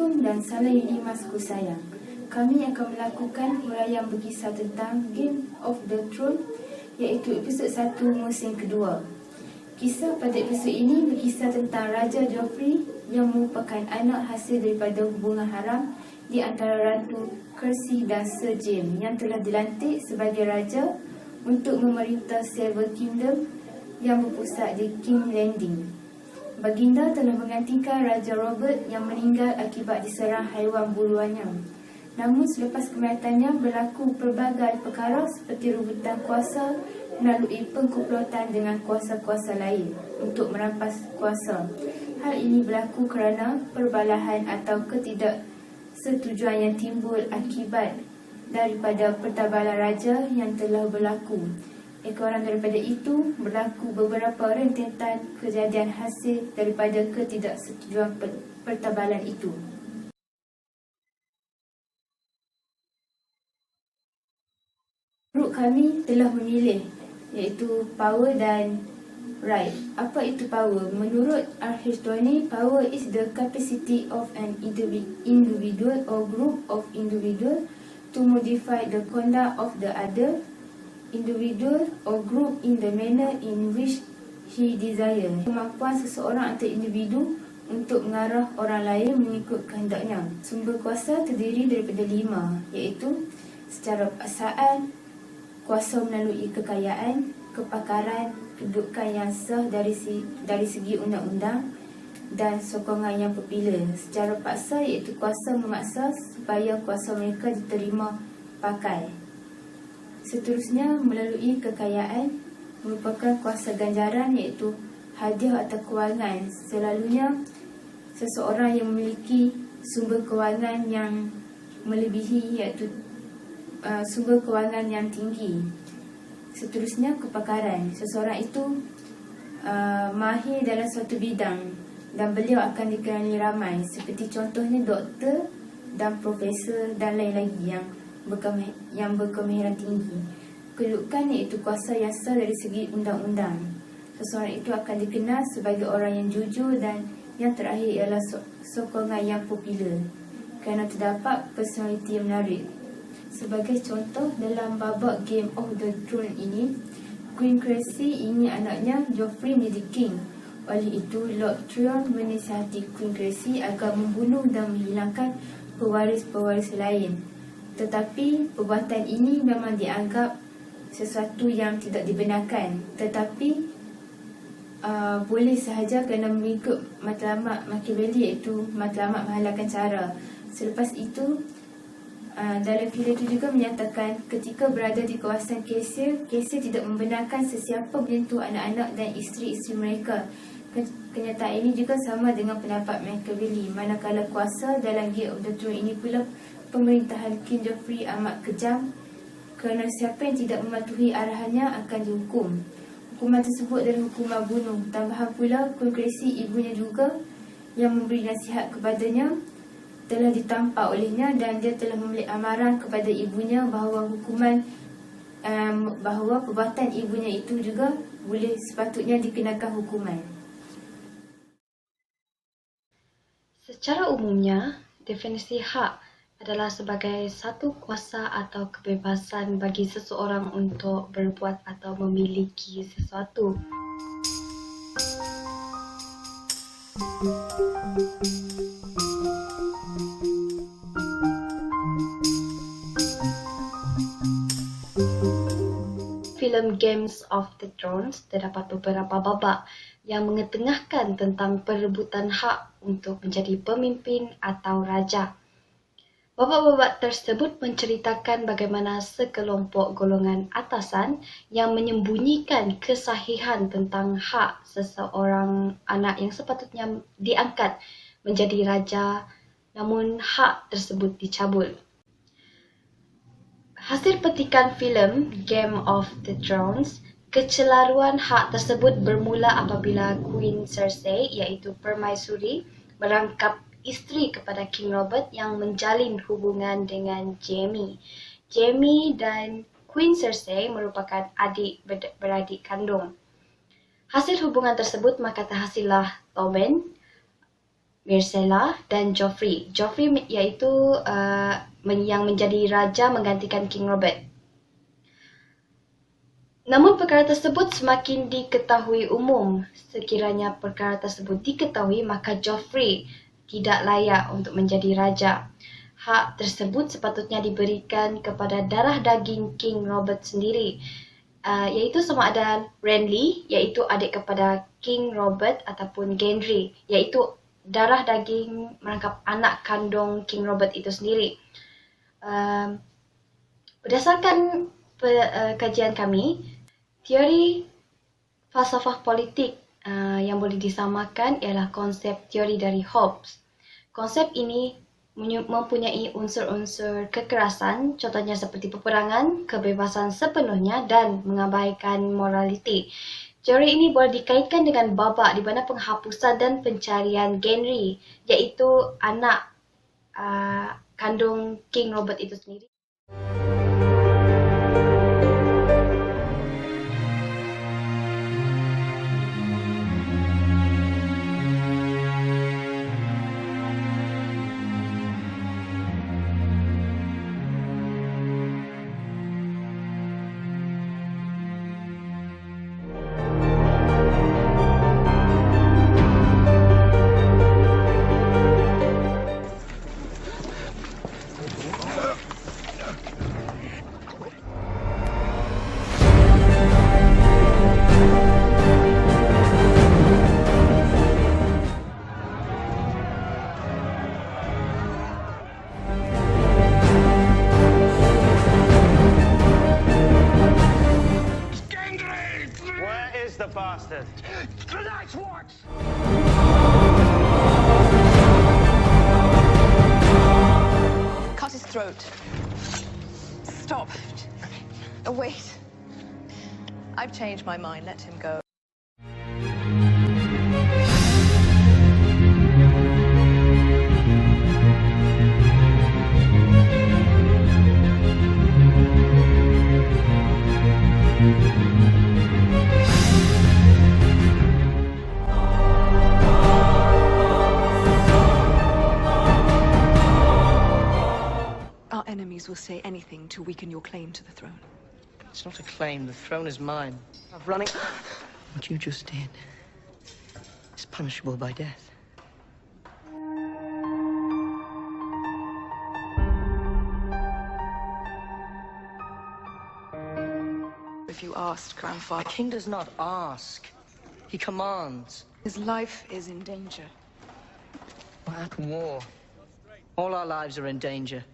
Assalamualaikum dan salam masku sayang. Kami akan melakukan huraian berkisah tentang Game of the Thrones, iaitu episod 1 musim kedua. Kisah pada episod ini berkisah tentang Raja Joffrey yang merupakan anak hasil daripada hubungan haram di antara Ratu Cersei dan Sir Jaime yang telah dilantik sebagai raja untuk memerintah Seven Kingdom yang berpusat di King's Landing. Baginda telah menggantikan Raja Robert yang meninggal akibat diserang haiwan buruannya. Namun selepas kematannya berlaku pelbagai perkara seperti rebutan kuasa melalui pengkomplotan dengan kuasa-kuasa lain untuk merampas kuasa. Hal ini berlaku kerana perbalahan atau ketidaksetujuan yang timbul akibat daripada pertabalan raja yang telah berlaku. Ekoran daripada itu, berlaku beberapa rentetan kejadian hasil daripada ketidaksetujuan pertabalan itu. Grup kami telah memilih, iaitu power dan right. Apa itu power? Menurut Aristotane, power is the capacity of an individual or group of individuals to modify the conduct of the other individual or group in the manner in which he desires. Kemampuan seseorang atau individu untuk mengarah orang lain mengikut kehendaknya. Sumber kuasa terdiri daripada 5, iaitu secara paksaan, kuasa melalui kekayaan, kepakaran, kedudukan yang sah dari segi undang-undang dan sokongan yang popular. Secara paksa iaitu kuasa memaksa supaya kuasa mereka diterima pakai. Seterusnya, melalui kekayaan merupakan kuasa ganjaran iaitu hadiah atau kewangan. Selalunya, seseorang yang memiliki sumber kewangan yang melebihi iaitu sumber kewangan yang tinggi. Seterusnya, kepakaran. Seseorang itu mahir dalam suatu bidang dan beliau akan dikenali ramai, seperti contohnya doktor dan profesor dan lain lagi yang berkemahiran tinggi. Kedudukan iaitu kuasa yang sah dari segi undang-undang. Seseorang itu akan dikenal sebagai orang yang jujur, dan yang terakhir ialah sokongan yang popular kerana terdapat personaliti yang menarik. Sebagai contoh, dalam babak Game of the Thrones ini, Queen Cersei ingin anaknya Joffrey menjadi king. Oleh itu, Lord Tyrion menasihati Queen Cersei agar membunuh dan menghilangkan pewaris-pewaris lain. Tetapi perbuatan ini memang dianggap sesuatu yang tidak dibenarkan. Tetapi boleh sahaja kerana mengikut matlamat Machiavelli, iaitu matlamat menghalalkan cara. Selepas itu, dalam filem itu juga menyatakan ketika berada di kawasan Caesar tidak membenarkan sesiapa menyentuh anak-anak dan isteri-isteri mereka. Kenyataan ini juga sama dengan pendapat Machiavelli. Manakala kuasa dalam Game of the Thrones ini pula, pemerintahan King Joffrey amat kejam kerana siapa yang tidak mematuhi arahannya akan dihukum. Hukuman tersebut adalah hukuman bunuh. Tambahan pula, Queen Cersei, ibunya juga yang memberi nasihat kepadanya, telah ditampak olehnya, dan dia telah memberi amaran kepada ibunya bahawa bahawa perbuatan ibunya itu juga boleh sepatutnya dikenakan hukuman. Secara umumnya, definisi hak adalah sebagai satu kuasa atau kebebasan bagi seseorang untuk berbuat atau memiliki sesuatu. Filem Games of the Thrones terdapat beberapa babak yang mengetengahkan tentang perebutan hak untuk menjadi pemimpin atau raja. Babak-babak tersebut menceritakan bagaimana sekelompok golongan atasan yang menyembunyikan kesahihan tentang hak seseorang anak yang sepatutnya diangkat menjadi raja, namun hak tersebut dicabut. Hasil petikan filem Game of the Thrones, kecelaruan hak tersebut bermula apabila Queen Cersei, iaitu permaisuri, merangkap isteri kepada King Robert yang menjalin hubungan dengan Jaime. Jaime dan Queen Cersei merupakan adik-beradik kandung. Hasil hubungan tersebut maka terhasillah Tommen, Myrcella dan Joffrey. Joffrey iaitu yang menjadi raja menggantikan King Robert. Namun perkara tersebut semakin diketahui umum. Sekiranya perkara tersebut diketahui, maka Joffrey tidak layak untuk menjadi raja. Hak tersebut sepatutnya diberikan kepada darah daging King Robert sendiri, iaitu sama ada Renly, iaitu adik kepada King Robert, ataupun Gendry, iaitu darah daging merangkap anak kandung King Robert itu sendiri. Berdasarkan kajian kami, teori falsafah politik yang boleh disamakan ialah konsep teori dari Hobbes. Konsep ini mempunyai unsur-unsur kekerasan, contohnya seperti peperangan, kebebasan sepenuhnya dan mengabaikan moraliti. Teori ini boleh dikaitkan dengan babak di mana penghapusan dan pencarian Gendry, iaitu anak kandung King Robert itu sendiri. The bastard. The Night's Watch! Cut his throat. Stop. Wait. I've changed my mind. Let him go. Our enemies will say anything to weaken your claim to the throne. It's not a claim. The throne is mine. I'm running. What you just did is punishable by death. If you asked, Grandfather, The king does not ask. He commands. his life is in danger. We're at war. All our lives are in danger.